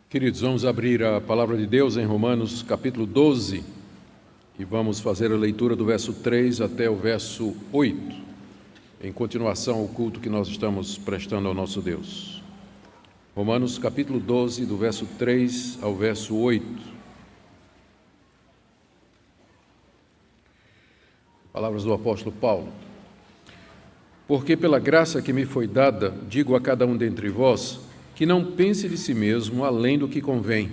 Queridos, vamos abrir a palavra de Deus em Romanos capítulo 12 e vamos fazer a leitura do verso 3 até o verso 8, em continuação ao culto que nós estamos prestando ao nosso Deus. Romanos capítulo 12, do verso 3 ao verso 8. Palavras do apóstolo Paulo. Porque pela graça que me foi dada, digo a cada um dentre vós, que não pense de si mesmo além do que convém.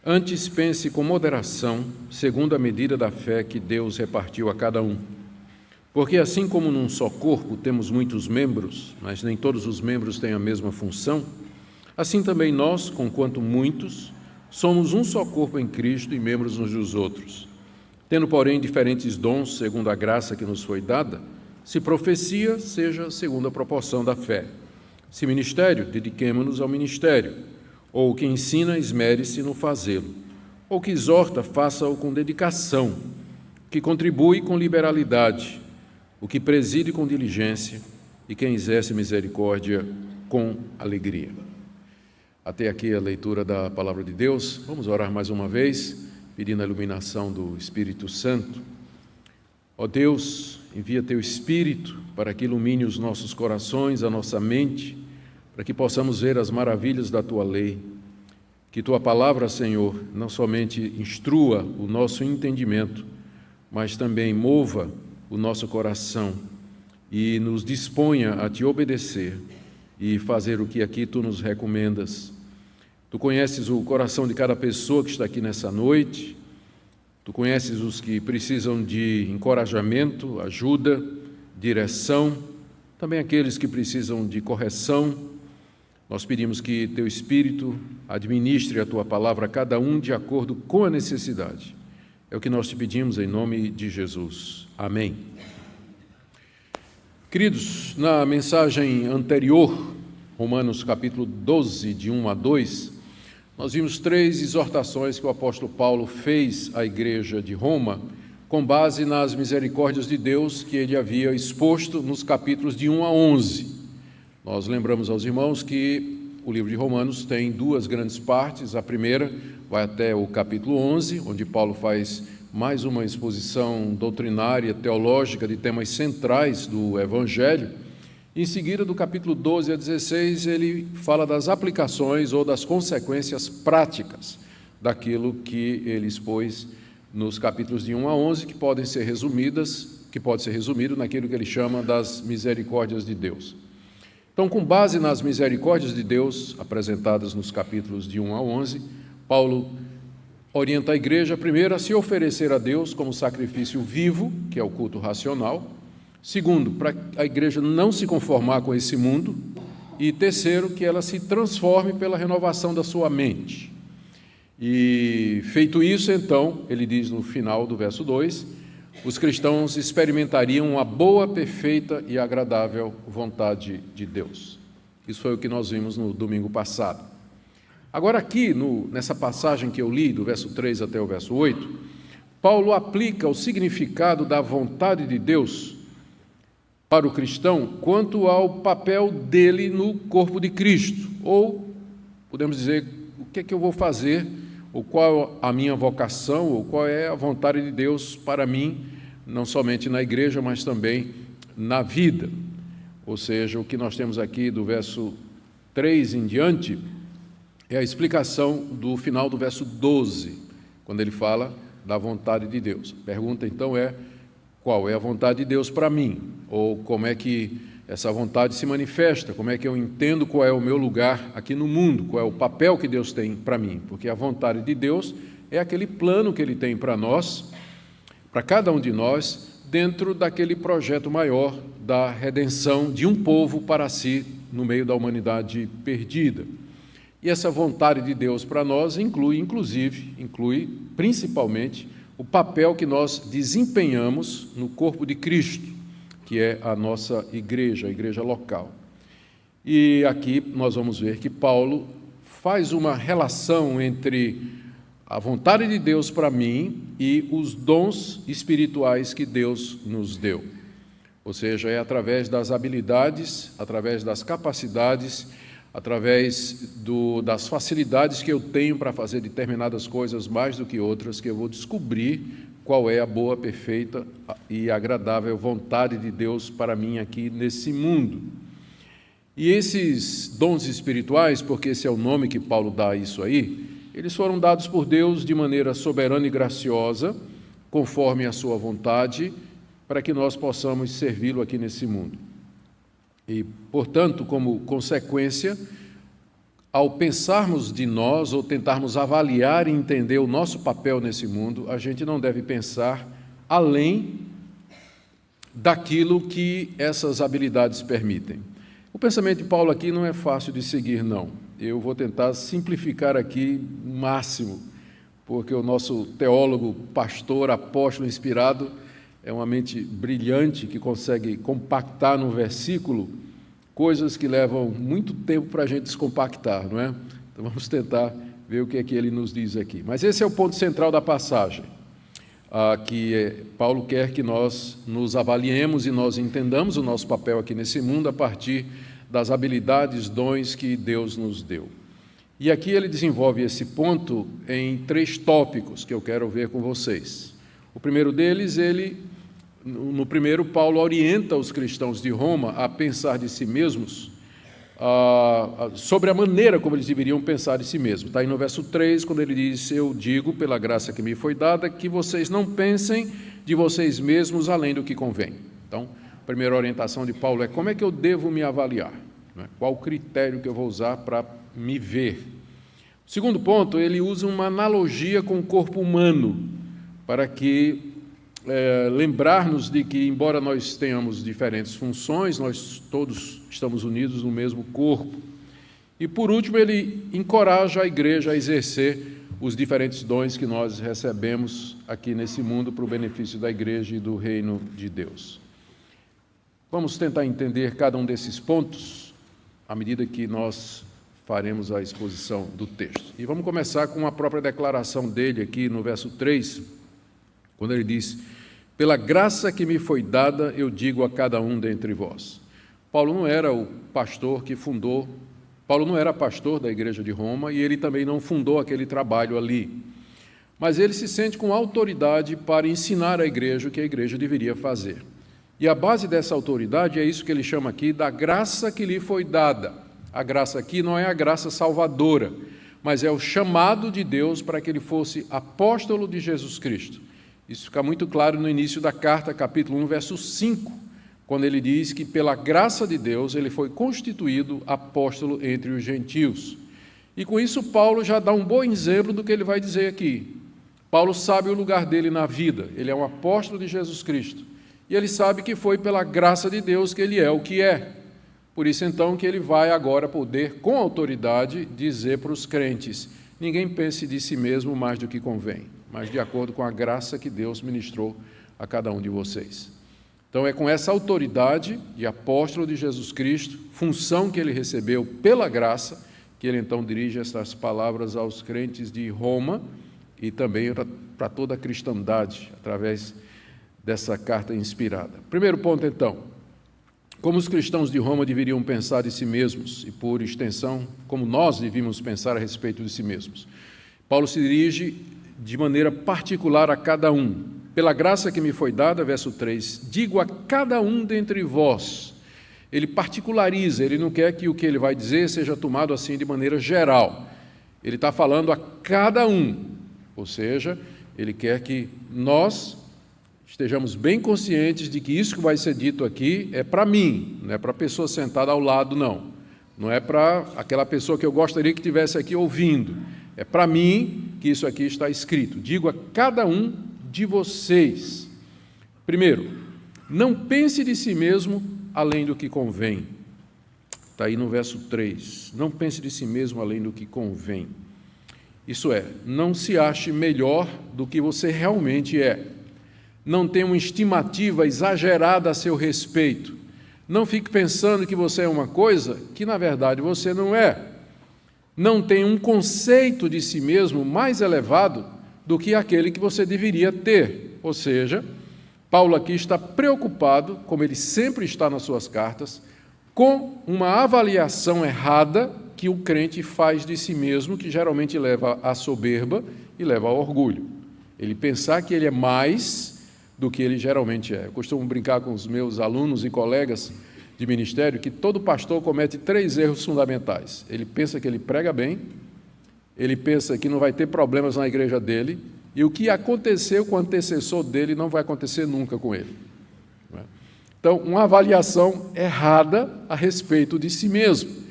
Antes pense com moderação, segundo a medida da fé que Deus repartiu a cada um. Porque assim como num só corpo temos muitos membros, mas nem todos os membros têm a mesma função, assim também nós, conquanto muitos, somos um só corpo em Cristo e membros uns dos outros. Tendo, porém, diferentes dons, segundo a graça que nos foi dada, se profecia, seja segundo a proporção da fé. Se ministério, dediquemo-nos ao ministério. Ou o que ensina, esmere-se no fazê-lo. Ou que exorta, faça-o com dedicação. O que contribui com liberalidade. O que preside com diligência. E quem exerce misericórdia com alegria. Até aqui a leitura da palavra de Deus. Vamos orar mais uma vez, pedindo a iluminação do Espírito Santo. Ó Deus, envia Teu Espírito para que ilumine os nossos corações, a nossa mente, para que possamos ver as maravilhas da Tua lei. Que Tua palavra, Senhor, não somente instrua o nosso entendimento, mas também mova o nosso coração e nos disponha a Te obedecer e fazer o que aqui Tu nos recomendas. Tu conheces o coração de cada pessoa que está aqui nessa noite. Tu conheces os que precisam de encorajamento, ajuda, direção, também aqueles que precisam de correção. Nós pedimos que Teu Espírito administre a Tua palavra a cada um de acordo com a necessidade. É o que nós Te pedimos em nome de Jesus. Amém. Queridos, na mensagem anterior, Romanos capítulo 12, de 1 a 2, nós vimos 3 exortações que o apóstolo Paulo fez à igreja de Roma, com base nas misericórdias de Deus que ele havia exposto nos capítulos de 1 a 11. Nós lembramos aos irmãos que o livro de Romanos tem 2 grandes partes. A primeira vai até o capítulo 11, onde Paulo faz mais uma exposição doutrinária, teológica, de temas centrais do Evangelho. Em seguida, do capítulo 12 a 16, ele fala das aplicações ou das consequências práticas daquilo que ele expôs nos capítulos de 1 a 11, que pode ser resumido naquilo que ele chama das misericórdias de Deus. Então, com base nas misericórdias de Deus apresentadas nos capítulos de 1 a 11, Paulo orienta a igreja, primeiro, a se oferecer a Deus como sacrifício vivo, que é o culto racional. Segundo, para a igreja não se conformar com esse mundo. E terceiro, que ela se transforme pela renovação da sua mente. E feito isso, então, ele diz no final do verso 2, os cristãos experimentariam a boa, perfeita e agradável vontade de Deus. Isso foi o que nós vimos no domingo passado. Agora aqui, nessa passagem que eu li, do verso 3 até o verso 8, Paulo aplica o significado da vontade de Deus para o cristão quanto ao papel dele no corpo de Cristo. Ou, podemos dizer, o que é que eu vou fazer, ou qual a minha vocação, ou qual é a vontade de Deus para mim, não somente na igreja, mas também na vida. Ou seja, o que nós temos aqui do verso 3 em diante é a explicação do final do verso 12, quando ele fala da vontade de Deus. A pergunta, então, é: qual é a vontade de Deus para mim? Ou como é que essa vontade se manifesta? Como é que eu entendo qual é o meu lugar aqui no mundo? Qual é o papel que Deus tem para mim? Porque a vontade de Deus é aquele plano que Ele tem para nós, para cada um de nós, dentro daquele projeto maior da redenção de um povo para si, no meio da humanidade perdida. E essa vontade de Deus para nós inclui principalmente o papel que nós desempenhamos no corpo de Cristo, que é a nossa igreja, a igreja local. E aqui nós vamos ver que Paulo faz uma relação entre a vontade de Deus para mim e os dons espirituais que Deus nos deu. Ou seja, é através das habilidades, através das capacidades, através das facilidades que eu tenho para fazer determinadas coisas mais do que outras, que eu vou descobrir qual é a boa, perfeita e agradável vontade de Deus para mim aqui nesse mundo. E esses dons espirituais, porque esse é o nome que Paulo dá a isso aí, eles foram dados por Deus de maneira soberana e graciosa, conforme a sua vontade, para que nós possamos servi-lo aqui nesse mundo. E, portanto, como consequência, ao pensarmos de nós ou tentarmos avaliar e entender o nosso papel nesse mundo, a gente não deve pensar além daquilo que essas habilidades permitem. O pensamento de Paulo aqui não é fácil de seguir, não. Eu vou tentar simplificar aqui o máximo, porque o nosso teólogo, pastor, apóstolo inspirado é uma mente brilhante que consegue compactar num versículo coisas que levam muito tempo para a gente descompactar, não é? Então vamos tentar ver o que é que ele nos diz aqui. Mas esse é o ponto central da passagem, Paulo quer que nós nos avaliemos e nós entendamos o nosso papel aqui nesse mundo a partir das habilidades, dons que Deus nos deu. E aqui ele desenvolve esse ponto em 3 tópicos que eu quero ver com vocês. O primeiro deles, no primeiro, Paulo orienta os cristãos de Roma a pensar de si mesmos sobre a maneira como eles deveriam pensar de si mesmos. Está aí no verso 3, quando ele diz: eu digo, pela graça que me foi dada, que vocês não pensem de vocês mesmos além do que convém. Então, a primeira orientação de Paulo é: como é que eu devo me avaliar? Qual o critério que eu vou usar para me ver? O segundo ponto, ele usa uma analogia com o corpo humano, para que lembrar-nos de que, embora nós tenhamos diferentes funções, nós todos estamos unidos no mesmo corpo. E, por último, ele encoraja a igreja a exercer os diferentes dons que nós recebemos aqui nesse mundo para o benefício da igreja e do reino de Deus. Vamos tentar entender cada um desses pontos à medida que nós faremos a exposição do texto. E vamos começar com a própria declaração dele aqui no verso 3, quando ele diz: pela graça que me foi dada, eu digo a cada um dentre vós. Paulo não era o pastor que fundou, Paulo não era pastor da igreja de Roma e ele também não fundou aquele trabalho ali. Mas ele se sente com autoridade para ensinar à igreja o que a igreja deveria fazer. E a base dessa autoridade é isso que ele chama aqui da graça que lhe foi dada. A graça aqui não é a graça salvadora, mas é o chamado de Deus para que ele fosse apóstolo de Jesus Cristo. Isso fica muito claro no início da carta, capítulo 1, verso 5, quando ele diz que pela graça de Deus ele foi constituído apóstolo entre os gentios. E com isso Paulo já dá um bom exemplo do que ele vai dizer aqui. Paulo sabe o lugar dele na vida, ele é um apóstolo de Jesus Cristo, e ele sabe que foi pela graça de Deus que ele é o que é. Por isso então que ele vai agora poder, com autoridade, dizer para os crentes: ninguém pense de si mesmo mais do que convém, mas de acordo com a graça que Deus ministrou a cada um de vocês. Então é com essa autoridade de apóstolo de Jesus Cristo, função que ele recebeu pela graça, que ele então dirige essas palavras aos crentes de Roma e também para toda a cristandade, através dessa carta inspirada. Primeiro ponto então: como os cristãos de Roma deveriam pensar de si mesmos e, por extensão, como nós devíamos pensar a respeito de si mesmos. Paulo se dirige de maneira particular a cada um. Pela graça que me foi dada, verso 3, digo a cada um dentre vós. Ele particulariza, ele não quer que o que ele vai dizer seja tomado assim de maneira geral. Ele está falando a cada um, ou seja, ele quer que nós estejamos bem conscientes de que isso que vai ser dito aqui é para mim, não é para a pessoa sentada ao lado, não. Não é para aquela pessoa que eu gostaria que estivesse aqui ouvindo. É para mim que isso aqui está escrito. Digo a cada um de vocês. Primeiro, não pense de si mesmo além do que convém. Está aí no verso 3. Não pense de si mesmo além do que convém. Isso é, não se ache melhor do que você realmente é. Não tenha uma estimativa exagerada a seu respeito. Não fique pensando que você é uma coisa que, na verdade, você não é. Não tenha um conceito de si mesmo mais elevado do que aquele que você deveria ter. Ou seja, Paulo aqui está preocupado, como ele sempre está nas suas cartas, com uma avaliação errada que o crente faz de si mesmo, que geralmente leva à soberba e leva ao orgulho. Ele pensar que ele é mais do que ele geralmente é. Eu costumo brincar com os meus alunos e colegas de ministério que todo pastor comete 3 erros fundamentais. Ele pensa que ele prega bem, ele pensa que não vai ter problemas na igreja dele, e o que aconteceu com o antecessor dele não vai acontecer nunca com ele. Então, uma avaliação errada a respeito de si mesmo.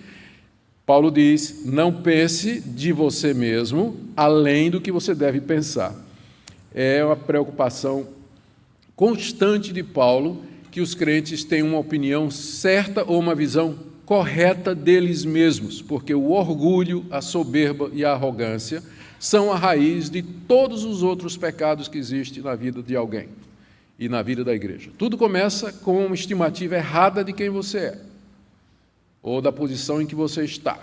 Paulo diz, não pense de você mesmo além do que você deve pensar. É uma preocupação constante de Paulo que os crentes tenham uma opinião certa ou uma visão correta deles mesmos, porque o orgulho, a soberba e a arrogância são a raiz de todos os outros pecados que existem na vida de alguém e na vida da igreja. Tudo começa com uma estimativa errada de quem você é, ou da posição em que você está.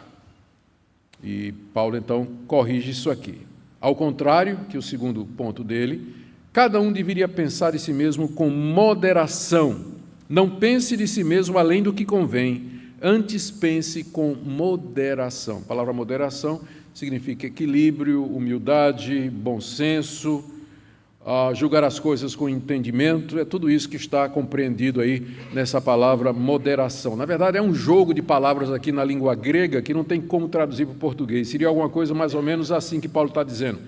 E Paulo, então, corrige isso aqui. Ao contrário, que o segundo ponto dele, cada um deveria pensar de si mesmo com moderação. Não pense de si mesmo além do que convém, antes pense com moderação. A palavra moderação significa equilíbrio, humildade, bom senso, julgar as coisas com entendimento, é tudo isso que está compreendido aí nessa palavra moderação. Na verdade, é um jogo de palavras aqui na língua grega que não tem como traduzir para o português. Seria alguma coisa mais ou menos assim que Paulo está dizendo.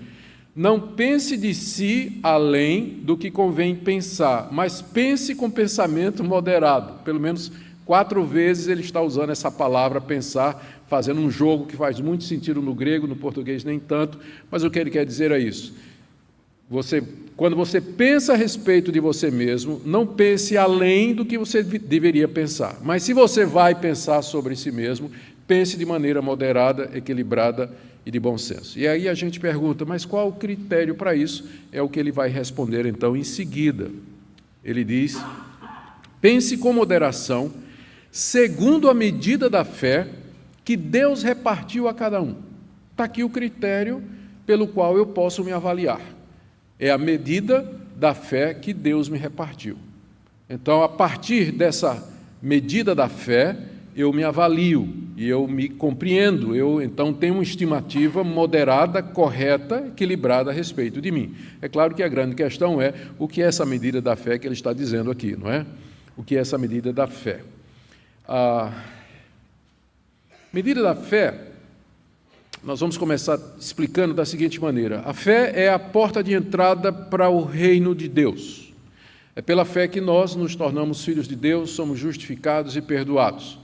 Não pense de si além do que convém pensar, mas pense com pensamento moderado. Pelo menos 4 vezes ele está usando essa palavra pensar, fazendo um jogo que faz muito sentido no grego, no português nem tanto, mas o que ele quer dizer é isso. Quando você pensa a respeito de você mesmo, não pense além do que você deveria pensar. Mas se você vai pensar sobre si mesmo, pense de maneira moderada, equilibrada e de bom senso. E aí a gente pergunta, mas qual o critério para isso? É o que ele vai responder então em seguida. Ele diz, pense com moderação, segundo a medida da fé que Deus repartiu a cada um. Está aqui o critério pelo qual eu posso me avaliar. É a medida da fé que Deus me repartiu. Então, a partir dessa medida da fé, eu me avalio e eu me compreendo. Eu, então, tenho uma estimativa moderada, correta, equilibrada a respeito de mim. É claro que a grande questão é o que é essa medida da fé que ele está dizendo aqui, não é? O que é essa medida da fé? A medida da fé, nós vamos começar explicando da seguinte maneira. A fé é a porta de entrada para o reino de Deus. É pela fé que nós nos tornamos filhos de Deus, somos justificados e perdoados.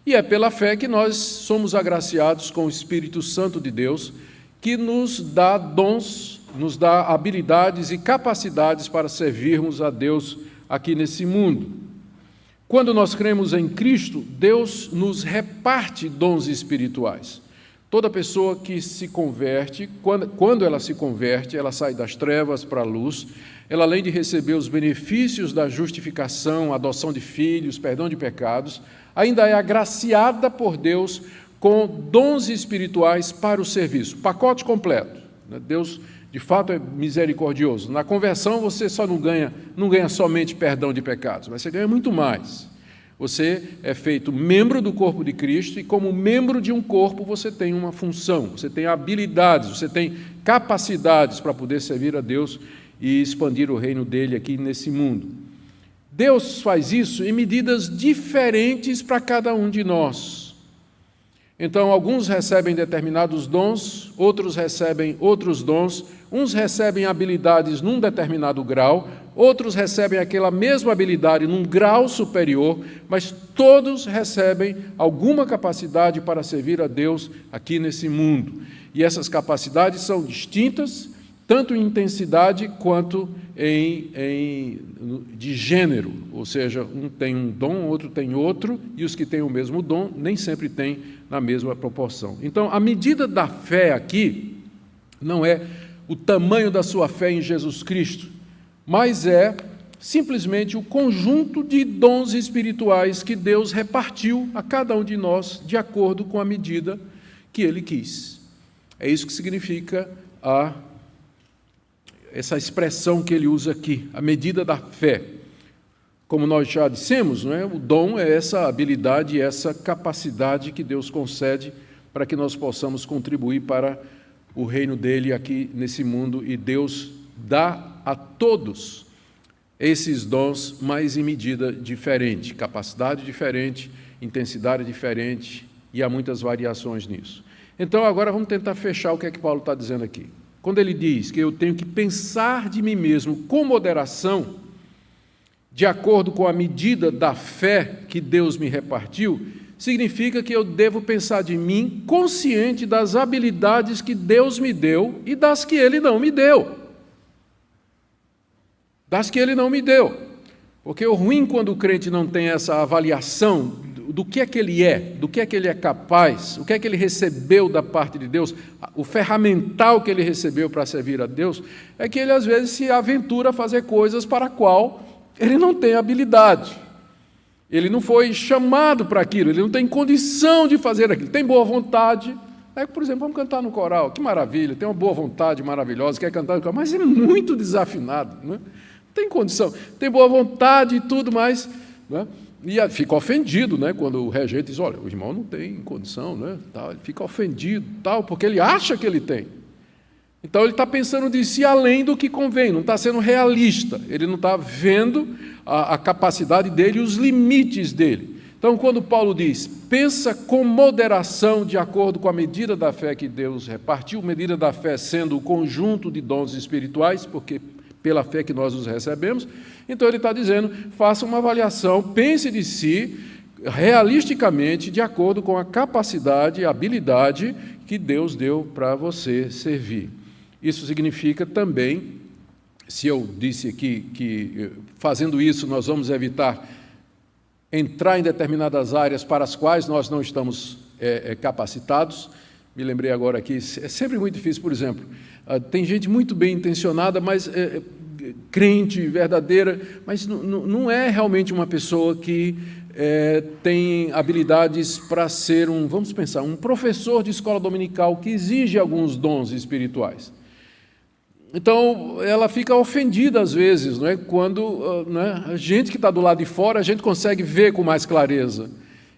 E é pela fé que nós somos agraciados com o Espírito Santo de Deus, que nos dá dons, nos dá habilidades e capacidades para servirmos a Deus aqui nesse mundo. Quando nós cremos em Cristo, Deus nos reparte dons espirituais. Toda pessoa que se converte, quando ela se converte, ela sai das trevas para a luz, ela além de receber os benefícios da justificação, adoção de filhos, perdão de pecados, ainda é agraciada por Deus com dons espirituais para o serviço, pacote completo. Deus, de fato, é misericordioso. Na conversão, você só não ganha somente perdão de pecados, mas você ganha muito mais. Você é feito membro do corpo de Cristo e, como membro de um corpo, você tem uma função, você tem habilidades, você tem capacidades para poder servir a Deus e expandir o reino dele aqui nesse mundo. Deus faz isso em medidas diferentes para cada um de nós. Então, alguns recebem determinados dons, outros recebem outros dons, uns recebem habilidades num determinado grau, outros recebem aquela mesma habilidade num grau superior, mas todos recebem alguma capacidade para servir a Deus aqui nesse mundo. E essas capacidades são distintas, tanto em intensidade quanto de gênero, ou seja, um tem um dom, outro tem outro, e os que têm o mesmo dom nem sempre têm na mesma proporção. Então, a medida da fé aqui não é o tamanho da sua fé em Jesus Cristo, mas é simplesmente o conjunto de dons espirituais que Deus repartiu a cada um de nós de acordo com a medida que Ele quis. É isso que significa essa expressão que ele usa aqui, a medida da fé. Como nós já dissemos, não é? O dom é essa habilidade, essa capacidade que Deus concede para que nós possamos contribuir para o reino dele aqui nesse mundo, e Deus dá a todos esses dons, mas em medida diferente, capacidade diferente, intensidade diferente, e há muitas variações nisso. Então, agora vamos tentar fechar o que é que Paulo está dizendo aqui. Quando ele diz que eu tenho que pensar de mim mesmo com moderação, de acordo com a medida da fé que Deus me repartiu, significa que eu devo pensar de mim consciente das habilidades que Deus me deu e das que Ele não me deu. Das que Ele não me deu. Porque o ruim quando o crente não tem essa avaliação do que é que ele é, do que é que ele é capaz, o que é que ele recebeu da parte de Deus, o ferramental que ele recebeu para servir a Deus, é que ele às vezes se aventura a fazer coisas para a qual ele não tem habilidade. Ele não foi chamado para aquilo, ele não tem condição de fazer aquilo. Tem boa vontade, por exemplo, vamos cantar no coral, que maravilha, tem uma boa vontade maravilhosa, quer cantar no coral, mas é muito desafinado, né? Não tem condição. Tem boa vontade e tudo, mas... né? E fica ofendido, né, quando o rejeita diz, olha, o irmão não tem condição, né, tal, ele fica ofendido, tal, porque ele acha que ele tem. Então ele está pensando de si além do que convém, não está sendo realista, ele não está vendo a capacidade dele e os limites dele. Então, quando Paulo diz, pensa com moderação de acordo com a medida da fé que Deus repartiu, medida da fé sendo o conjunto de dons espirituais, porque pela fé que nós os recebemos, então ele está dizendo, faça uma avaliação, pense de si realisticamente, de acordo com a capacidade e habilidade que Deus deu para você servir. Isso significa também, se eu disse aqui que fazendo isso nós vamos evitar entrar em determinadas áreas para as quais nós não estamos capacitados. Me lembrei agora aqui, é sempre muito difícil, por exemplo, tem gente muito bem intencionada, mas crente, verdadeira, mas não é realmente uma pessoa que tem habilidades para ser vamos pensar, um professor de escola dominical que exige alguns dons espirituais. Então, ela fica ofendida às vezes, não é? Quando a gente que está do lado de fora, a gente consegue ver com mais clareza.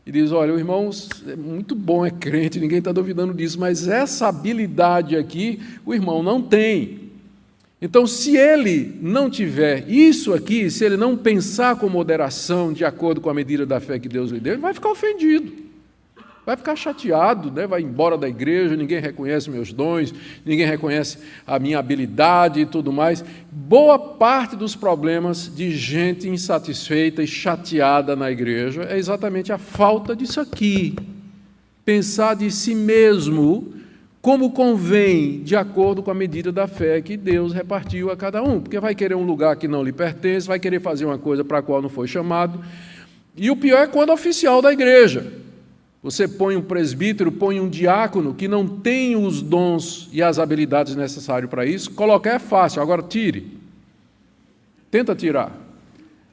E diz, olha, o irmão é muito bom, é crente, ninguém está duvidando disso, mas essa habilidade aqui, o irmão não tem. Então, se ele não tiver isso aqui, se ele não pensar com moderação, de acordo com a medida da fé que Deus lhe deu, ele vai ficar ofendido, vai ficar chateado, né? Vai embora da igreja, ninguém reconhece meus dons, ninguém reconhece a minha habilidade e tudo mais. Boa parte dos problemas de gente insatisfeita e chateada na igreja é exatamente a falta disso aqui. Pensar de si mesmo como convém, de acordo com a medida da fé que Deus repartiu a cada um, porque vai querer um lugar que não lhe pertence, vai querer fazer uma coisa para a qual não foi chamado, e o pior é quando é oficial da igreja. Você põe um presbítero, põe um diácono que não tem os dons e as habilidades necessárias para isso, colocar é fácil, agora tire. Tenta tirar.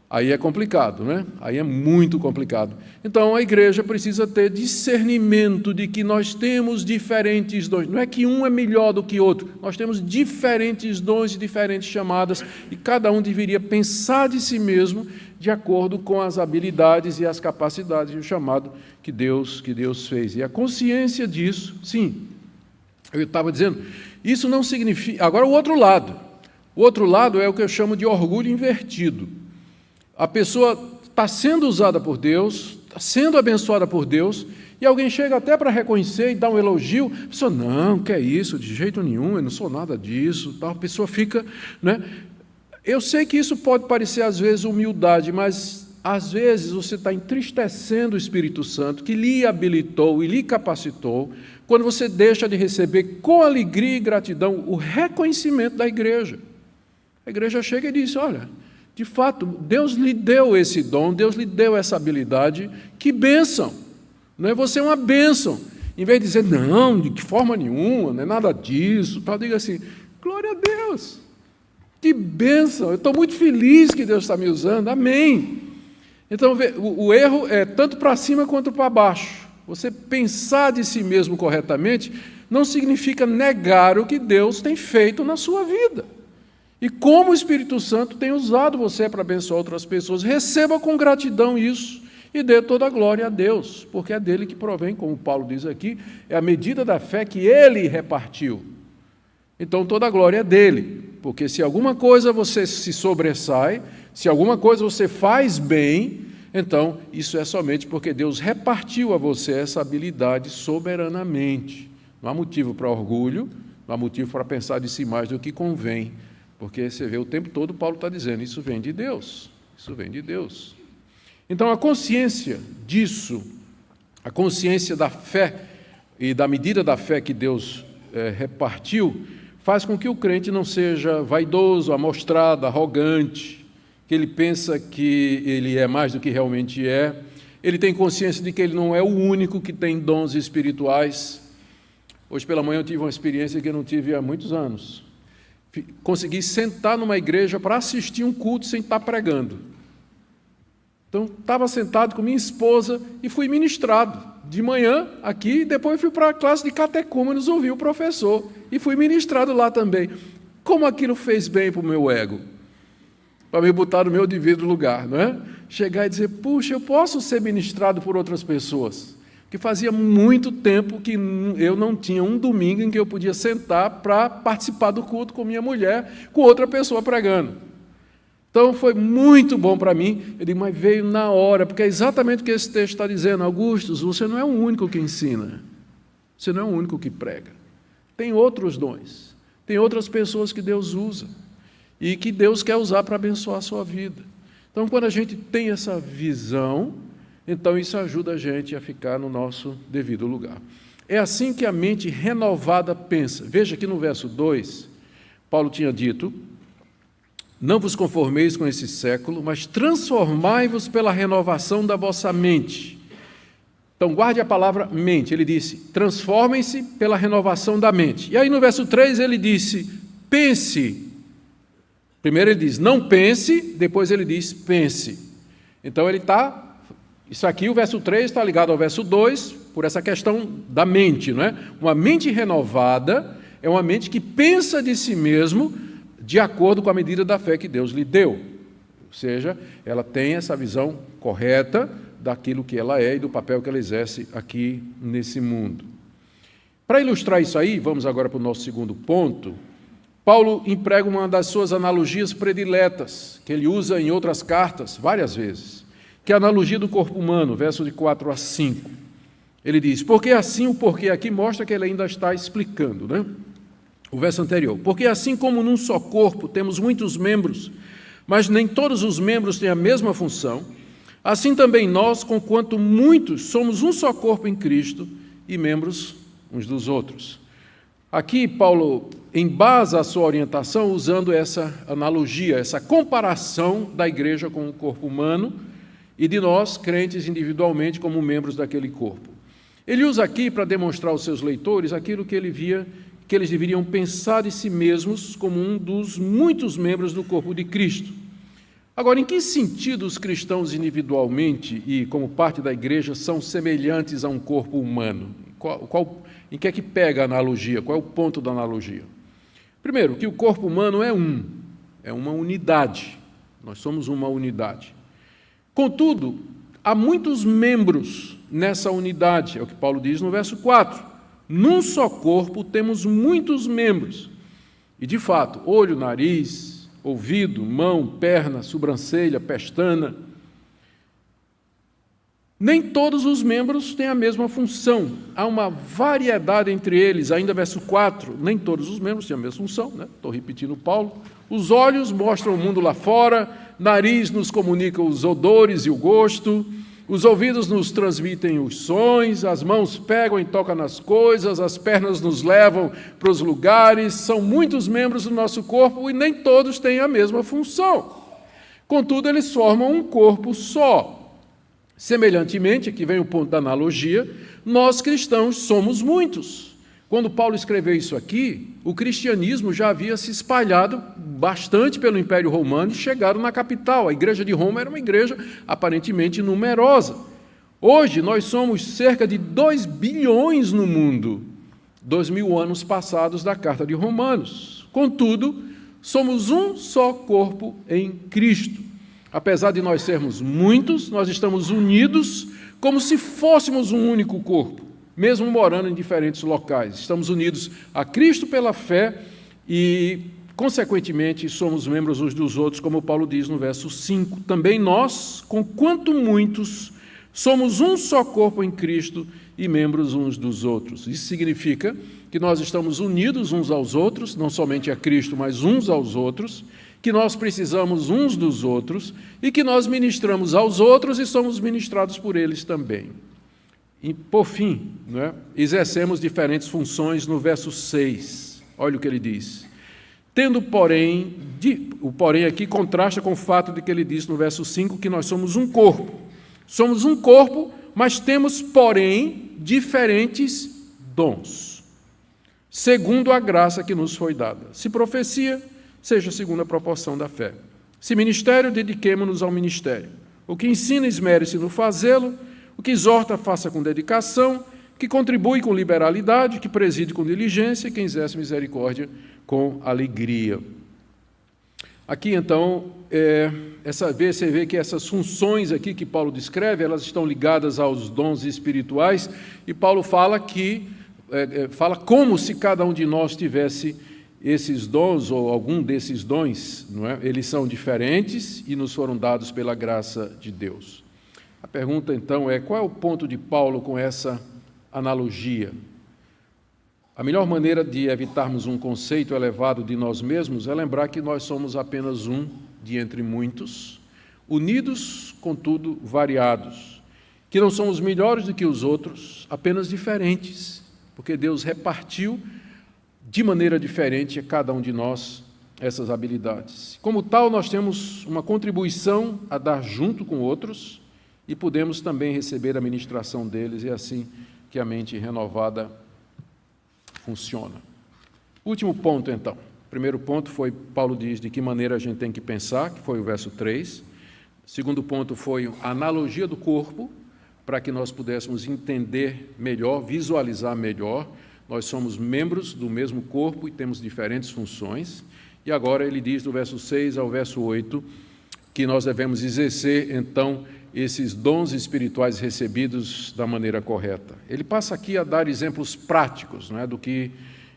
Aí é complicado, né? Aí é muito complicado. Então, a igreja precisa ter discernimento de que nós temos diferentes dons. Não é que um é melhor do que outro. Nós temos diferentes dons e diferentes chamadas, e cada um deveria pensar de si mesmo de acordo com as habilidades e as capacidades e o chamado que Deus fez. E a consciência disso, sim, eu estava dizendo, isso não significa... Agora, o outro lado. O outro lado é o que eu chamo de orgulho invertido. A pessoa está sendo usada por Deus, está sendo abençoada por Deus, e alguém chega até para reconhecer e dar um elogio, a pessoa, não, que é isso, de jeito nenhum, eu não sou nada disso, tal. A pessoa fica, né? Eu sei que isso pode parecer às vezes humildade, mas às vezes você está entristecendo o Espírito Santo, que lhe habilitou e lhe capacitou, quando você deixa de receber com alegria e gratidão o reconhecimento da igreja. A igreja chega e diz, olha... De fato, Deus lhe deu esse dom, Deus lhe deu essa habilidade, que bênção, não é? Você é uma bênção, em vez de dizer, não, de forma nenhuma, não é nada disso, tal, diga assim, glória a Deus, que bênção, eu estou muito feliz que Deus está me usando, amém. Então, o erro é tanto para cima quanto para baixo. Você pensar de si mesmo corretamente não significa negar o que Deus tem feito na sua vida. E como o Espírito Santo tem usado você para abençoar outras pessoas, receba com gratidão isso e dê toda a glória a Deus, porque é dele que provém, como Paulo diz aqui, é a medida da fé que ele repartiu. Então toda a glória é dele, porque se alguma coisa você se sobressai, se alguma coisa você faz bem, então isso é somente porque Deus repartiu a você essa habilidade soberanamente. Não há motivo para orgulho, não há motivo para pensar de si mais do que convém, porque você vê o tempo todo Paulo está dizendo, isso vem de Deus, isso vem de Deus. Então a consciência disso, a consciência da fé e da medida da fé que Deus repartiu, faz com que o crente não seja vaidoso, amostrado, arrogante, que ele pensa que ele é mais do que realmente é. Ele tem consciência de que ele não é o único que tem dons espirituais. Hoje pela manhã eu tive uma experiência que eu não tive há muitos anos. Consegui sentar numa igreja para assistir um culto sem estar pregando. Então, estava sentado com minha esposa e fui ministrado. De manhã, aqui, depois fui para a classe de catecúmenos, ouvi o professor e fui ministrado lá também. Como aquilo fez bem para o meu ego? Para me botar no meu devido lugar, não é? Chegar e dizer, puxa, eu posso ser ministrado por outras pessoas. Porque fazia muito tempo que eu não tinha um domingo em que eu podia sentar para participar do culto com minha mulher, com outra pessoa pregando. Então, foi muito bom para mim. Eu digo, mas veio na hora, porque é exatamente o que esse texto está dizendo. Augustus, você não é o único que ensina. Você não é o único que prega. Tem outros dons. Tem outras pessoas que Deus usa. E que Deus quer usar para abençoar a sua vida. Então, quando a gente tem essa visão, então isso ajuda a gente a ficar no nosso devido lugar. É assim que a mente renovada pensa. Veja aqui no verso 2, Paulo tinha dito, não vos conformeis com esse século, mas transformai-vos pela renovação da vossa mente. Então, guarde a palavra mente. Ele disse, transformem-se pela renovação da mente. E aí no verso 3 ele disse, pense. Primeiro ele diz, não pense, depois ele diz, pense. Então ele está, isso aqui, o verso 3 está ligado ao verso 2, por essa questão da mente, não é? Uma mente renovada é uma mente que pensa de si mesmo de acordo com a medida da fé que Deus lhe deu. Ou seja, ela tem essa visão correta daquilo que ela é e do papel que ela exerce aqui nesse mundo. Para ilustrar isso aí, vamos agora para o nosso segundo ponto. Paulo emprega uma das suas analogias prediletas, que ele usa em outras cartas várias vezes, que é a analogia do corpo humano, verso de 4 a 5. Ele diz, porque assim, o porquê aqui mostra que ele ainda está explicando, né? O verso anterior, porque assim como num só corpo temos muitos membros, mas nem todos os membros têm a mesma função, assim também nós, conquanto muitos, somos um só corpo em Cristo e membros uns dos outros. Aqui Paulo embasa a sua orientação usando essa analogia, essa comparação da igreja com o corpo humano e de nós, crentes individualmente, como membros daquele corpo. Ele usa aqui para demonstrar aos seus leitores aquilo que ele via que eles deveriam pensar de si mesmos como um dos muitos membros do corpo de Cristo. Agora, em que sentido os cristãos individualmente e como parte da igreja são semelhantes a um corpo humano? Em que é que pega a analogia? Qual é o ponto da analogia? Primeiro, que o corpo humano é uma unidade. Nós somos uma unidade. Contudo, há muitos membros nessa unidade, é o que Paulo diz no verso 4. Num só corpo temos muitos membros. E, de fato, olho, nariz, ouvido, mão, perna, sobrancelha, pestana. Nem todos os membros têm a mesma função. Há uma variedade entre eles. Ainda verso 4, nem todos os membros têm a mesma função, né? Estou repetindo Paulo. Os olhos mostram o mundo lá fora, nariz nos comunica os odores e o gosto, os ouvidos nos transmitem os sons, as mãos pegam e tocam nas coisas, as pernas nos levam para os lugares. São muitos membros do nosso corpo e nem todos têm a mesma função. Contudo, eles formam um corpo só. Semelhantemente, aqui vem o ponto da analogia, nós cristãos somos muitos. Quando Paulo escreveu isso aqui, o cristianismo já havia se espalhado bastante pelo Império Romano e chegaram na capital. A igreja de Roma era uma igreja aparentemente numerosa. Hoje, nós somos cerca de 2 bilhões no mundo, 2000 anos passados da Carta de Romanos. Contudo, somos um só corpo em Cristo. Apesar de nós sermos muitos, nós estamos unidos como se fôssemos um único corpo, mesmo morando em diferentes locais. Estamos unidos a Cristo pela fé e, consequentemente, somos membros uns dos outros, como Paulo diz no verso 5. Também nós, conquanto muitos, somos um só corpo em Cristo e membros uns dos outros. Isso significa que nós estamos unidos uns aos outros, não somente a Cristo, mas uns aos outros, que nós precisamos uns dos outros e que nós ministramos aos outros e somos ministrados por eles também. E, por fim, exercemos diferentes funções no verso 6. Olha o que ele diz. Tendo, porém, o porém aqui contrasta com o fato de que ele diz no verso 5 que nós somos um corpo. Somos um corpo, mas temos, porém, diferentes dons, segundo a graça que nos foi dada. Se profecia, seja segundo a proporção da fé. Se ministério, dediquemo-nos ao ministério. O que ensina, esmere-se no fazê-lo. O que exorta, faça com dedicação. Que contribui com liberalidade. Que preside com diligência. Quem exerce misericórdia com alegria. Aqui, então, você vê que essas funções aqui que Paulo descreve, elas estão ligadas aos dons espirituais, e Paulo fala como se cada um de nós tivesse esses dons, ou algum desses dons, não é? Eles são diferentes e nos foram dados pela graça de Deus. A pergunta, então, é: qual é o ponto de Paulo com essa analogia? A melhor maneira de evitarmos um conceito elevado de nós mesmos é lembrar que nós somos apenas um de entre muitos, unidos, contudo, variados, que não somos melhores do que os outros, apenas diferentes, porque Deus repartiu de maneira diferente a cada um de nós essas habilidades. Como tal, nós temos uma contribuição a dar junto com outros e podemos também receber a ministração deles, e é assim que a mente renovada funciona. Último ponto, então. O primeiro ponto foi, Paulo diz de que maneira a gente tem que pensar, que foi o verso 3. O segundo ponto foi a analogia do corpo, para que nós pudéssemos entender melhor, visualizar melhor. Nós somos membros do mesmo corpo e temos diferentes funções. E agora ele diz, do verso 6 ao verso 8, que nós devemos exercer, então, esses dons espirituais recebidos da maneira correta. Ele passa aqui a dar exemplos práticos, não é, do que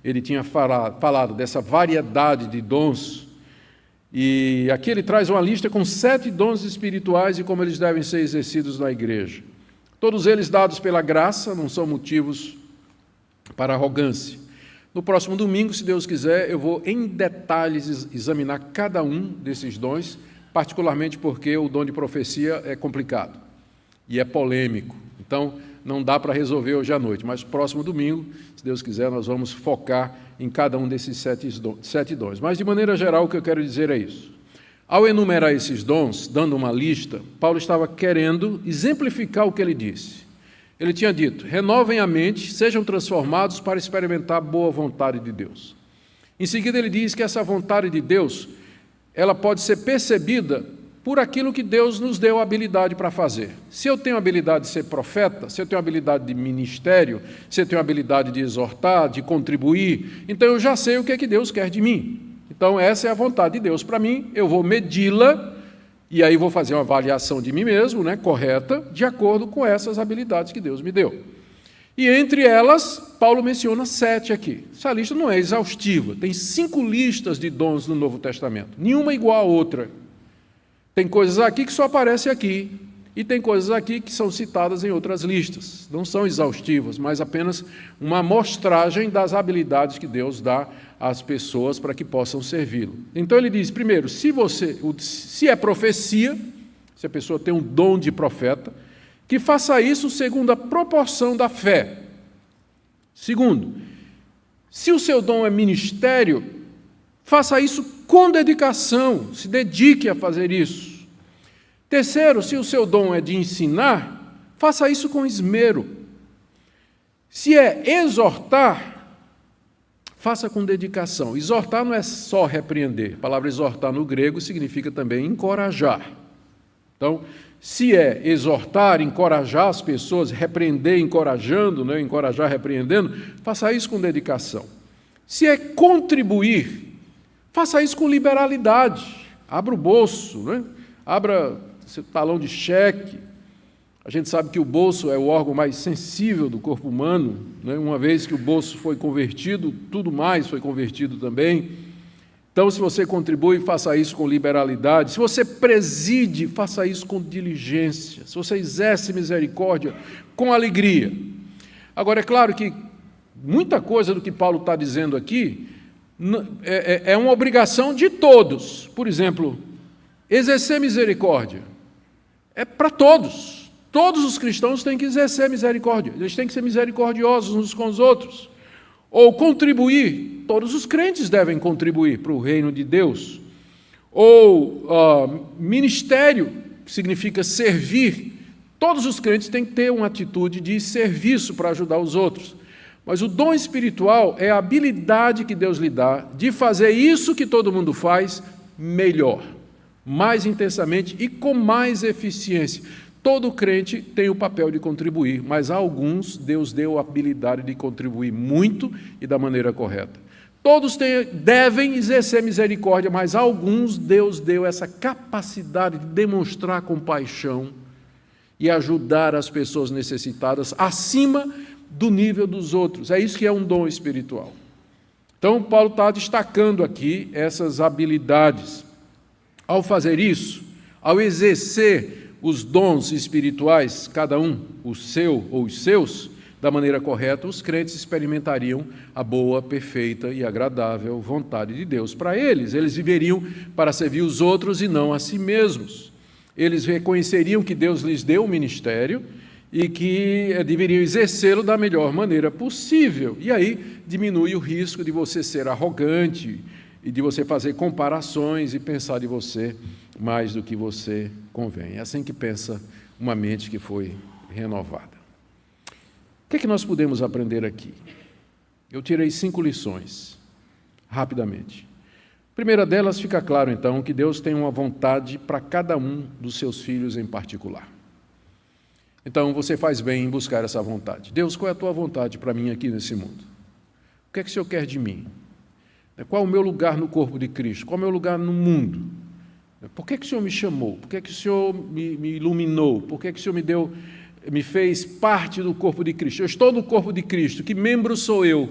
ele tinha falado, dessa variedade de dons. E aqui ele traz uma lista com 7 dons espirituais e como eles devem ser exercidos na igreja. Todos eles dados pela graça, não são motivos para arrogância. No próximo domingo, se Deus quiser, eu vou em detalhes examinar cada um desses dons, particularmente porque o dom de profecia é complicado e é polêmico. Então, não dá para resolver hoje à noite, mas próximo domingo, se Deus quiser, nós vamos focar em cada um desses 7 dons. Mas, de maneira geral, o que eu quero dizer é isso. Ao enumerar esses dons, dando uma lista, Paulo estava querendo exemplificar o que ele disse. Ele tinha dito: renovem a mente, sejam transformados para experimentar a boa vontade de Deus. Em seguida, ele diz que essa vontade de Deus, ela pode ser percebida por aquilo que Deus nos deu a habilidade para fazer. Se eu tenho a habilidade de ser profeta, se eu tenho a habilidade de ministério, se eu tenho a habilidade de exortar, de contribuir, então eu já sei o que é que Deus quer de mim. Então essa é a vontade de Deus para mim, eu vou medi-la e aí vou fazer uma avaliação de mim mesmo, correta, de acordo com essas habilidades que Deus me deu. E entre elas, Paulo menciona 7 aqui. Essa lista não é exaustiva, tem 5 listas de dons no Novo Testamento, nenhuma igual à outra. Tem coisas aqui que só aparecem aqui, e tem coisas aqui que são citadas em outras listas. Não são exaustivas, mas apenas uma amostragem das habilidades que Deus dá às pessoas para que possam servi-lo. Então ele diz, primeiro, se é profecia, se a pessoa tem um dom de profeta, que faça isso segundo a proporção da fé. Segundo, se o seu dom é ministério, faça isso com dedicação, se dedique a fazer isso. Terceiro, se o seu dom é de ensinar, faça isso com esmero. Se é exortar, faça com dedicação. Exortar não é só repreender. A palavra exortar no grego significa também encorajar. Então, se é exortar, encorajar as pessoas, repreender encorajando, encorajar repreendendo, faça isso com dedicação. Se é contribuir, faça isso com liberalidade. Abra o bolso, Abra seu talão de cheque. A gente sabe que o bolso é o órgão mais sensível do corpo humano, né? Uma vez que o bolso foi convertido, tudo mais foi convertido também. Então, se você contribui, faça isso com liberalidade. Se você preside, faça isso com diligência. Se você exerce misericórdia, com alegria. Agora, é claro que muita coisa do que Paulo está dizendo aqui é uma obrigação de todos. Por exemplo, exercer misericórdia é para todos. Todos os cristãos têm que exercer misericórdia, eles têm que ser misericordiosos uns com os outros. Ou contribuir, todos os crentes devem contribuir para o reino de Deus. Ou ministério, que significa servir, todos os crentes têm que ter uma atitude de serviço para ajudar os outros. Mas o dom espiritual é a habilidade que Deus lhe dá de fazer isso que todo mundo faz melhor, mais intensamente e com mais eficiência. Todo crente tem o papel de contribuir, mas a alguns Deus deu a habilidade de contribuir muito e da maneira correta. Todos devem exercer misericórdia, mas a alguns Deus deu essa capacidade de demonstrar compaixão e ajudar as pessoas necessitadas acima do nível dos outros. É isso que é um dom espiritual. Então, Paulo está destacando aqui essas habilidades. Ao fazer isso, ao exercer os dons espirituais, cada um o seu ou os seus, da maneira correta, os crentes experimentariam a boa, perfeita e agradável vontade de Deus para eles. Eles viveriam para servir os outros e não a si mesmos. Eles reconheceriam que Deus lhes deu o ministério e que deveriam exercê-lo da melhor maneira possível. E aí diminui o risco de você ser arrogante e de você fazer comparações e pensar de você mais do que você convém. É assim que pensa uma mente que foi renovada. O que é que nós podemos aprender aqui? Eu tirei 5 lições, rapidamente. A primeira delas, fica claro, então, que Deus tem uma vontade para cada um dos seus filhos em particular. Então, você faz bem em buscar essa vontade. Deus, qual é a tua vontade para mim aqui nesse mundo? O que é que o Senhor quer de mim? Qual é o meu lugar no corpo de Cristo? Qual é o meu lugar no mundo? Por que o Senhor me chamou? Por que o Senhor me iluminou? Por que o Senhor me fez parte do corpo de Cristo? Eu estou no corpo de Cristo. Que membro sou eu?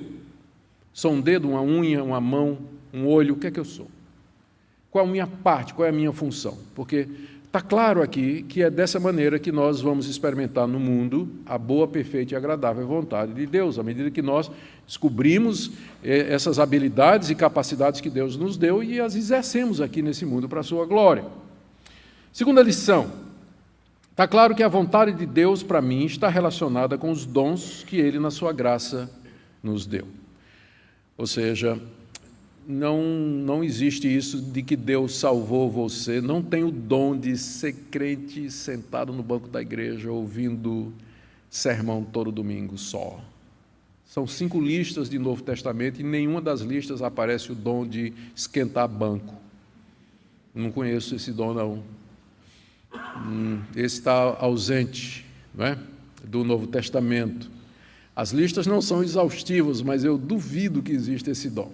Sou um dedo, uma unha, uma mão, um olho? O que é que eu sou? Qual a minha parte? Qual é a minha função? Porque está claro aqui que é dessa maneira que nós vamos experimentar no mundo a boa, perfeita e agradável vontade de Deus, à medida que nós descobrimos essas habilidades e capacidades que Deus nos deu e as exercemos aqui nesse mundo para a sua glória. Segunda lição, está claro que a vontade de Deus para mim está relacionada com os dons que Ele, na sua graça, nos deu. Ou seja, não existe isso de que Deus salvou você, não tem o dom de ser crente sentado no banco da igreja ouvindo sermão todo domingo só. São 5 listas de Novo Testamento e nenhuma das listas aparece o dom de esquentar banco. Não conheço esse dom, não. Esse está ausente, não é? Do Novo Testamento. As listas não são exaustivas, mas eu duvido que exista esse dom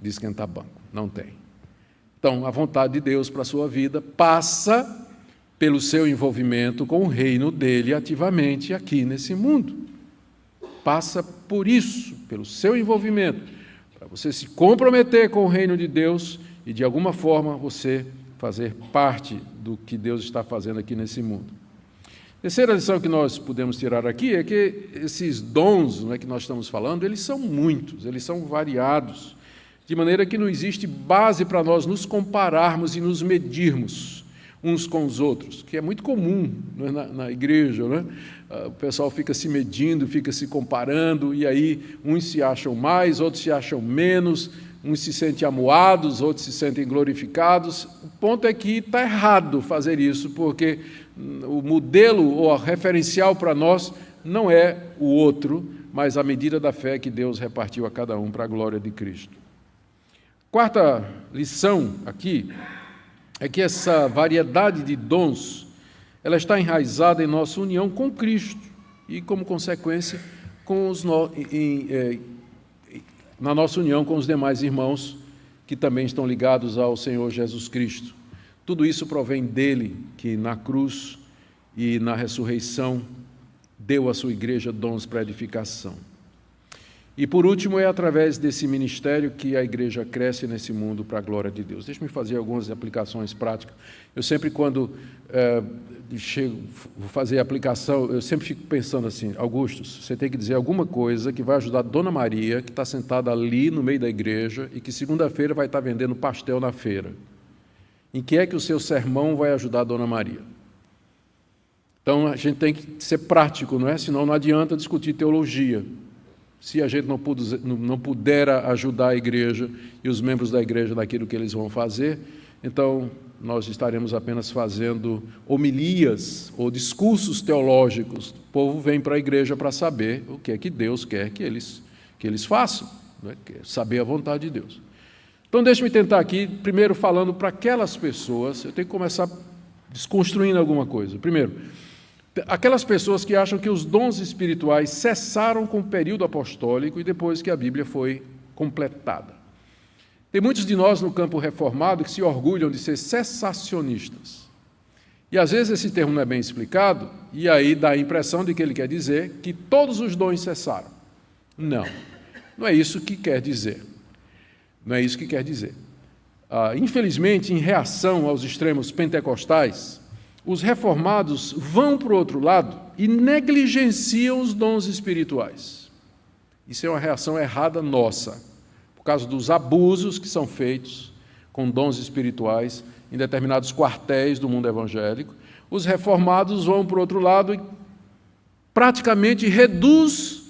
de esquentar banco. Não tem. Então, a vontade de Deus para a sua vida passa pelo seu envolvimento com o reino dele ativamente aqui nesse mundo. Passa por isso, pelo seu envolvimento, para você se comprometer com o reino de Deus e, de alguma forma, você fazer parte do que Deus está fazendo aqui nesse mundo. A terceira lição que nós podemos tirar aqui é que esses dons, que nós estamos falando, eles são muitos, eles são variados, de maneira que não existe base para nós nos compararmos e nos medirmos uns com os outros, que é muito comum na igreja, né? O pessoal fica se medindo, fica se comparando, e aí uns se acham mais, outros se acham menos, uns se sentem amuados, outros se sentem glorificados. O ponto é que está errado fazer isso, porque o modelo ou a referencial para nós não é o outro, mas a medida da fé que Deus repartiu a cada um para a glória de Cristo. Quarta lição aqui é que essa variedade de dons, ela está enraizada em nossa união com Cristo e, como consequência, na nossa união com os demais irmãos que também estão ligados ao Senhor Jesus Cristo. Tudo isso provém dele, que na cruz e na ressurreição deu à sua igreja dons para edificação. E por último, é através desse ministério que a igreja cresce nesse mundo para a glória de Deus. Deixe-me fazer algumas aplicações práticas. Eu sempre, quando vou fazer a aplicação, eu sempre fico pensando assim: Augusto, você tem que dizer alguma coisa que vai ajudar a Dona Maria, que está sentada ali no meio da igreja e que segunda-feira vai estar vendendo pastel na feira. Em que é que o seu sermão vai ajudar a Dona Maria? Então, a gente tem que ser prático, não é? Senão não adianta discutir teologia. Se a gente não puder ajudar a igreja e os membros da igreja naquilo que eles vão fazer, então nós estaremos apenas fazendo homilias ou discursos teológicos. O povo vem para a igreja para saber o que é que Deus quer que eles façam, né? Saber a vontade de Deus. Então, deixe-me tentar aqui, primeiro falando para aquelas pessoas, eu tenho que começar desconstruindo alguma coisa. Primeiro, aquelas pessoas que acham que os dons espirituais cessaram com o período apostólico e depois que a Bíblia foi completada. Tem muitos de nós no campo reformado que se orgulham de ser cessacionistas. E às vezes esse termo não é bem explicado, e aí dá a impressão de que ele quer dizer que todos os dons cessaram. Não, não é isso que quer dizer. Não é isso que quer dizer. Infelizmente, em reação aos extremos pentecostais, os reformados vão para o outro lado e negligenciam os dons espirituais. Isso é uma reação errada nossa, por causa dos abusos que são feitos com dons espirituais em determinados quartéis do mundo evangélico. Os reformados vão para o outro lado e praticamente reduz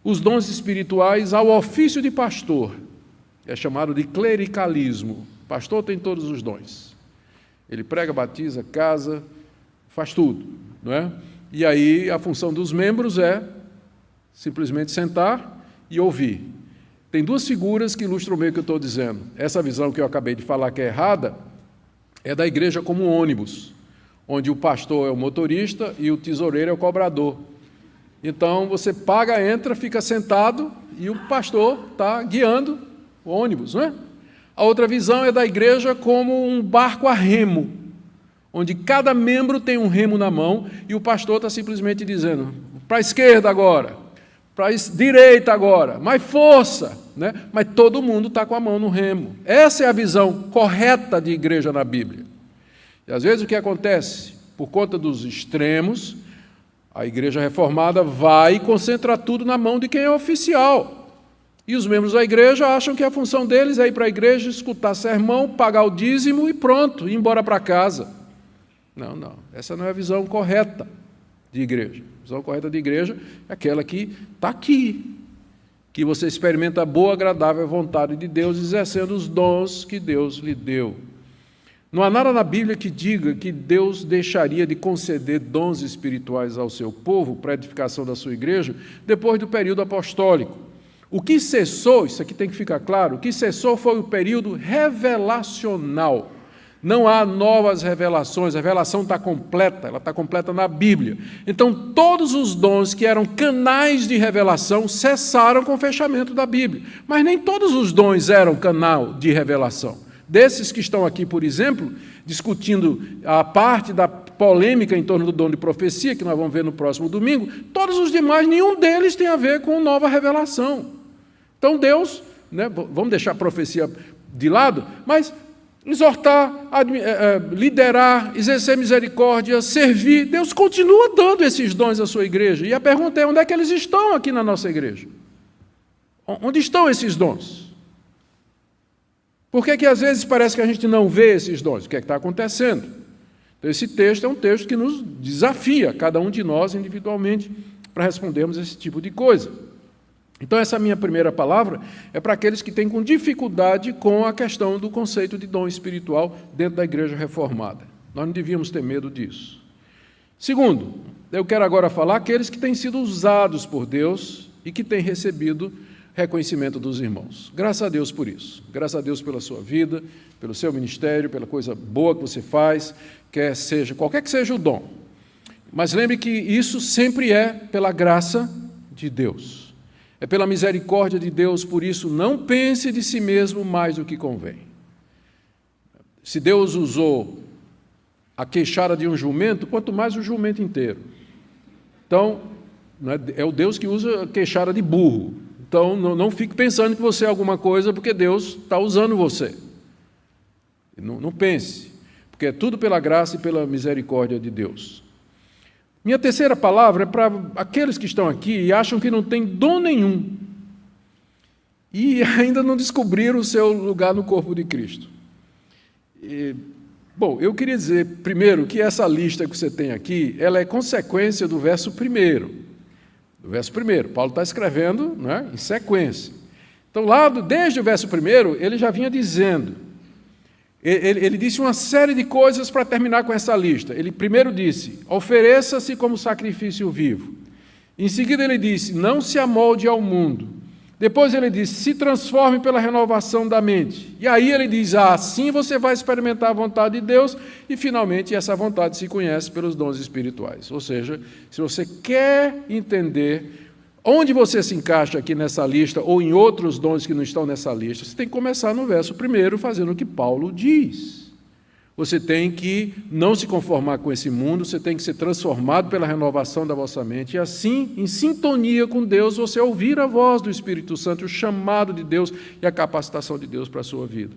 os dons espirituais ao ofício de pastor. É chamado de clericalismo. O pastor tem todos os dons. Ele prega, batiza, casa, faz tudo, não é? E aí a função dos membros é simplesmente sentar e ouvir. Tem duas figuras que ilustram bem o que eu estou dizendo. Essa visão que eu acabei de falar que é errada é da igreja como um ônibus, onde o pastor é o motorista e o tesoureiro é o cobrador. Então você paga, entra, fica sentado e o pastor está guiando o ônibus, não é? A outra visão é da igreja como um barco a remo, onde cada membro tem um remo na mão e o pastor está simplesmente dizendo: para a esquerda agora, para a direita agora, mais força, né? Mas todo mundo está com a mão no remo. Essa é a visão correta de igreja na Bíblia. E às vezes o que acontece? Por conta dos extremos, a igreja reformada vai e concentra tudo na mão de quem é oficial. E os membros da igreja acham que a função deles é ir para a igreja, escutar sermão, pagar o dízimo e pronto, ir embora para casa. Não. Essa não é a visão correta de igreja. A visão correta de igreja é aquela que está aqui, que você experimenta a boa, agradável vontade de Deus, exercendo os dons que Deus lhe deu. Não há nada na Bíblia que diga que Deus deixaria de conceder dons espirituais ao seu povo para a edificação da sua igreja depois do período apostólico. O que cessou, isso aqui tem que ficar claro, o que cessou foi o período revelacional. Não há novas revelações, a revelação está completa, ela está completa na Bíblia. Então, todos os dons que eram canais de revelação cessaram com o fechamento da Bíblia. Mas nem todos os dons eram canal de revelação. Desses que estão aqui, por exemplo, discutindo a parte da polêmica em torno do dom de profecia, que nós vamos ver no próximo domingo, todos os demais, nenhum deles tem a ver com nova revelação. Então Deus, né, vamos deixar a profecia de lado, mas exortar, liderar, exercer misericórdia, servir, Deus continua dando esses dons à sua igreja. E a pergunta é: onde é que eles estão aqui na nossa igreja? Onde estão esses dons? Por que às vezes parece que a gente não vê esses dons? O que é que está acontecendo? Então, esse texto é um texto que nos desafia, cada um de nós individualmente, para respondermos esse tipo de coisa. Então, essa minha primeira palavra é para aqueles que têm com dificuldade com a questão do conceito de dom espiritual dentro da igreja reformada. Nós não devíamos ter medo disso. Segundo, eu quero agora falar aqueles que têm sido usados por Deus e que têm recebido reconhecimento dos irmãos. Graças a Deus por isso. Graças a Deus pela sua vida, pelo seu ministério, pela coisa boa que você faz, qualquer que seja o dom. Mas lembre que isso sempre é pela graça de Deus. É pela misericórdia de Deus, por isso não pense de si mesmo mais do que convém. Se Deus usou a queixara de um jumento, quanto mais o jumento inteiro. Então, é o Deus que usa a queixara de burro. Então, não fique pensando que você é alguma coisa porque Deus está usando você. Não pense, porque é tudo pela graça e pela misericórdia de Deus. Minha terceira palavra é para aqueles que estão aqui e acham que não tem dom nenhum e ainda não descobriram o seu lugar no corpo de Cristo. Bom, eu queria dizer, primeiro, que essa lista que você tem aqui, ela é consequência do verso 1. Do verso 1, Paulo está escrevendo, né, em sequência. Então, desde o verso 1, ele já vinha dizendo, ele disse uma série de coisas para terminar com essa lista. Ele primeiro disse, ofereça-se como sacrifício vivo. Em seguida ele disse, não se amolde ao mundo. Depois ele disse, se transforme pela renovação da mente. E aí ele diz, assim você vai experimentar a vontade de Deus, e finalmente essa vontade se conhece pelos dons espirituais. Ou seja, se você quer entender onde você se encaixa aqui nessa lista, ou em outros dons que não estão nessa lista, você tem que começar no verso 1, fazendo o que Paulo diz. Você tem que não se conformar com esse mundo, você tem que ser transformado pela renovação da vossa mente, e assim, em sintonia com Deus, você ouvir a voz do Espírito Santo, o chamado de Deus e a capacitação de Deus para a sua vida.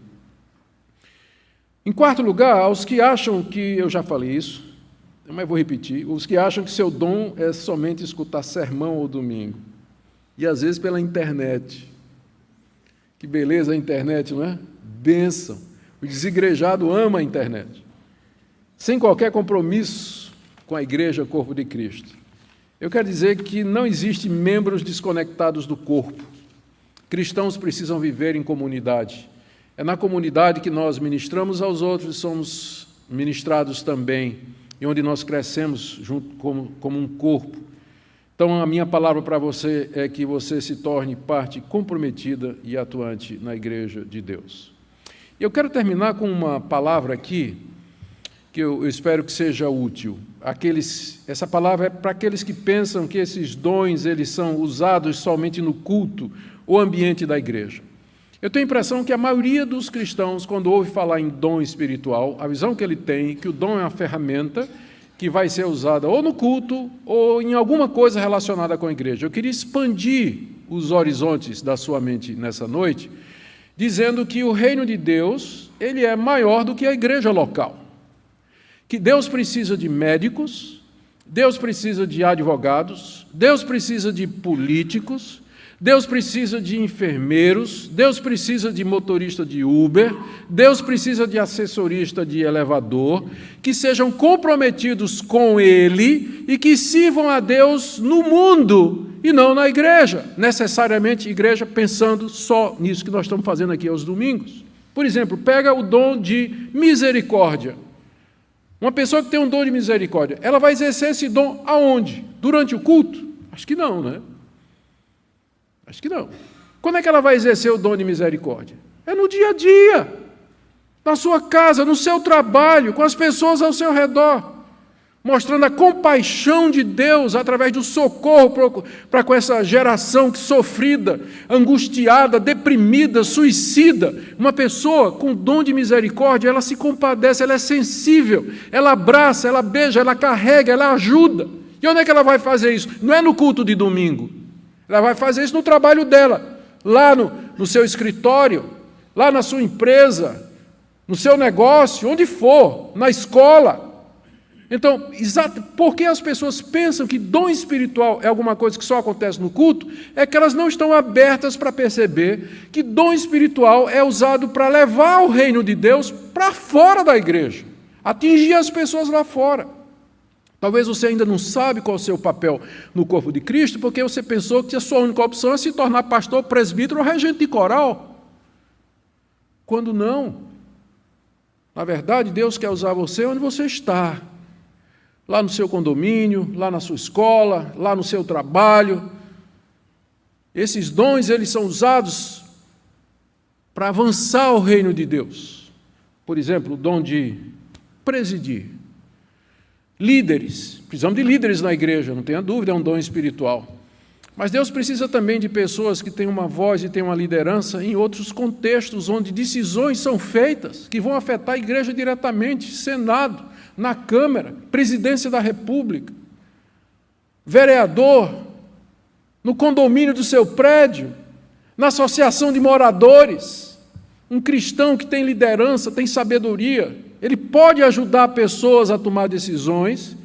Em quarto lugar, aos que acham que, eu já falei isso, mas vou repetir, os que acham que seu dom é somente escutar sermão ou domingo, e às vezes pela internet. Que beleza a internet, não é? Bênção. O desigrejado ama a internet, sem qualquer compromisso com a igreja, corpo de Cristo. Eu quero dizer que não existe membros desconectados do corpo. Cristãos precisam viver em comunidade. É na comunidade que nós ministramos aos outros e somos ministrados também, e onde nós crescemos junto como um corpo. Então, a minha palavra para você é que você se torne parte comprometida e atuante na igreja de Deus. Eu quero terminar com uma palavra aqui, que eu espero que seja útil. Essa palavra é para aqueles que pensam que esses dons eles são usados somente no culto ou ambiente da igreja. Eu tenho a impressão que a maioria dos cristãos, quando ouve falar em dom espiritual, a visão que ele tem é que o dom é uma ferramenta que vai ser usada ou no culto ou em alguma coisa relacionada com a igreja. Eu queria expandir os horizontes da sua mente nessa noite, dizendo que o reino de Deus, ele é maior do que a igreja local. Que Deus precisa de médicos, Deus precisa de advogados, Deus precisa de políticos, Deus precisa de enfermeiros, Deus precisa de motorista de Uber, Deus precisa de assessorista de elevador, que sejam comprometidos com Ele e que sirvam a Deus no mundo e não na igreja, necessariamente igreja pensando só nisso que nós estamos fazendo aqui aos domingos. Por exemplo, pega o dom de misericórdia. Uma pessoa que tem um dom de misericórdia, ela vai exercer esse dom aonde? Durante o culto? Acho que não, né? Acho que não. Quando é que ela vai exercer o dom de misericórdia? É no dia a dia, na sua casa, no seu trabalho, com as pessoas ao seu redor, mostrando a compaixão de Deus através do socorro para com essa geração sofrida, angustiada, deprimida, suicida. Uma pessoa com dom de misericórdia, ela se compadece, ela é sensível, ela abraça, ela beija, ela carrega, ela ajuda. E onde é que ela vai fazer isso? Não é no culto de domingo. Ela vai fazer isso no trabalho dela, lá no seu escritório, lá na sua empresa, no seu negócio, onde for, na escola. Então, porque as pessoas pensam que dom espiritual é alguma coisa que só acontece no culto, é que elas não estão abertas para perceber que dom espiritual é usado para levar o reino de Deus para fora da igreja, atingir as pessoas lá fora. Talvez você ainda não sabe qual é o seu papel no corpo de Cristo, porque você pensou que a sua única opção é se tornar pastor, presbítero ou regente de coral. Quando não. Na verdade, Deus quer usar você onde você está. Lá no seu condomínio, lá na sua escola, lá no seu trabalho. Esses dons, eles são usados para avançar o reino de Deus. Por exemplo, o dom de presidir. Líderes, precisamos de líderes na igreja, não tenha dúvida, é um dom espiritual. Mas Deus precisa também de pessoas que têm uma voz e têm uma liderança em outros contextos, onde decisões são feitas que vão afetar a igreja diretamente, Senado, na Câmara, presidência da República, vereador, no condomínio do seu prédio, na associação de moradores. Um cristão que tem liderança, tem sabedoria, ele pode ajudar pessoas a tomar decisões,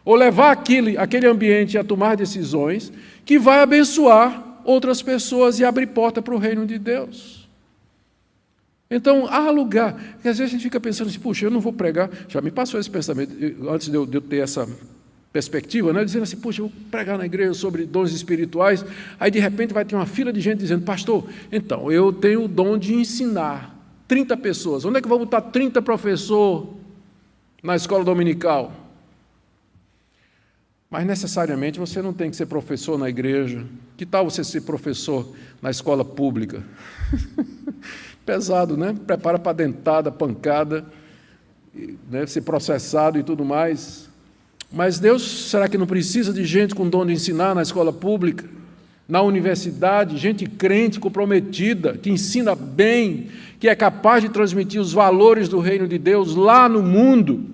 ou levar aquele ambiente a tomar decisões, que vai abençoar outras pessoas e abrir porta para o reino de Deus. Então, há lugar, porque às vezes a gente fica pensando assim, puxa, eu não vou pregar, já me passou esse pensamento, antes de eu ter essa perspectiva, né, dizendo assim, puxa, eu vou pregar na igreja sobre dons espirituais, aí de repente vai ter uma fila de gente dizendo, pastor, então, eu tenho o dom de ensinar 30 pessoas, onde é que eu vou botar 30 professores na escola dominical? Mas necessariamente você não tem que ser professor na igreja. Que tal você ser professor na escola pública? Pesado, né? Prepara para dentada, pancada, né? Ser processado e tudo mais. Mas Deus, será que não precisa de gente com dom de ensinar na escola pública, na universidade, gente crente, comprometida, que ensina bem, que é capaz de transmitir os valores do reino de Deus lá no mundo?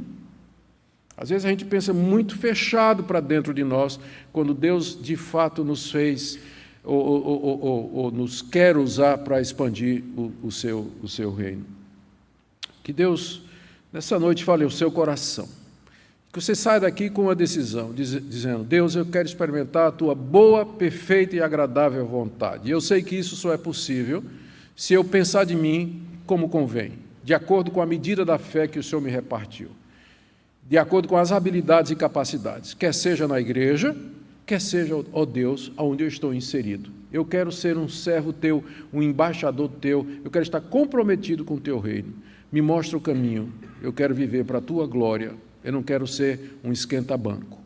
Às vezes a gente pensa muito fechado para dentro de nós, quando Deus de fato nos fez ou nos quer usar para expandir o seu reino. Que Deus, nessa noite, fale ao seu coração. Que você saia daqui com uma decisão, dizendo, Deus, eu quero experimentar a tua boa, perfeita e agradável vontade. E eu sei que isso só é possível se eu pensar de mim como convém, de acordo com a medida da fé que o Senhor me repartiu, de acordo com as habilidades e capacidades, quer seja na igreja, quer seja, ó Deus, onde eu estou inserido. Eu quero ser um servo teu, um embaixador teu, eu quero estar comprometido com o teu reino. Me mostra o caminho, eu quero viver para a tua glória, eu não quero ser um esquenta-banco,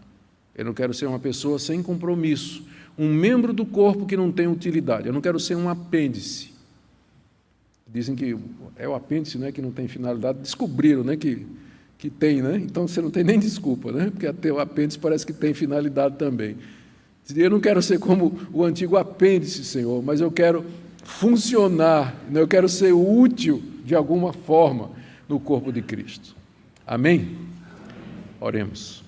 eu não quero ser uma pessoa sem compromisso, um membro do corpo que não tem utilidade, eu não quero ser um apêndice. Dizem que é o apêndice, né, que não tem finalidade, descobriram, né, que tem, né? Então você não tem nem desculpa, né? Porque até o apêndice parece que tem finalidade também. Eu não quero ser como o antigo apêndice, Senhor, mas eu quero funcionar, eu quero ser útil de alguma forma no corpo de Cristo. Amém? Oremos.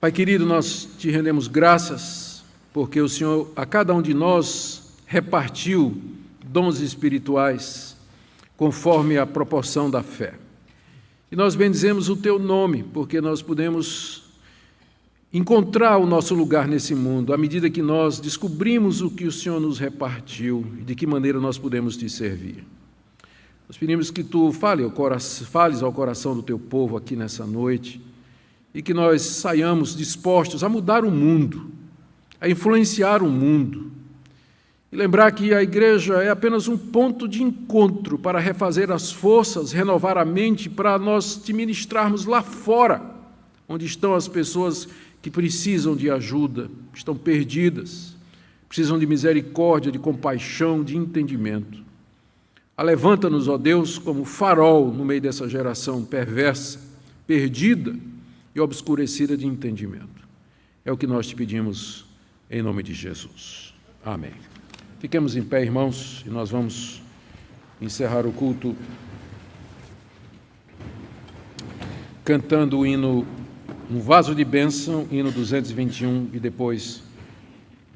Pai querido, nós te rendemos graças, porque o Senhor a cada um de nós repartiu dons espirituais, conforme a proporção da fé. E nós bendizemos o teu nome, porque nós podemos encontrar o nosso lugar nesse mundo, à medida que nós descobrimos o que o Senhor nos repartiu e de que maneira nós podemos te servir. Nós pedimos que tu fales ao coração do teu povo aqui nessa noite e que nós saiamos dispostos a mudar o mundo, a influenciar o mundo, e lembrar que a igreja é apenas um ponto de encontro para refazer as forças, renovar a mente, para nós te ministrarmos lá fora, onde estão as pessoas que precisam de ajuda, estão perdidas, precisam de misericórdia, de compaixão, de entendimento. Alevanta-nos, ó Deus, como farol no meio dessa geração perversa, perdida e obscurecida de entendimento. É o que nós te pedimos em nome de Jesus. Amém. Fiquemos em pé, irmãos, e nós vamos encerrar o culto cantando o hino, um vaso de bênção, hino 221, e depois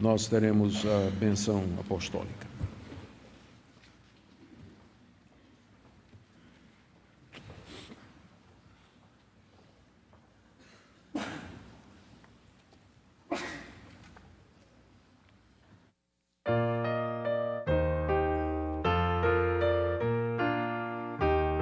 nós teremos a bênção apostólica.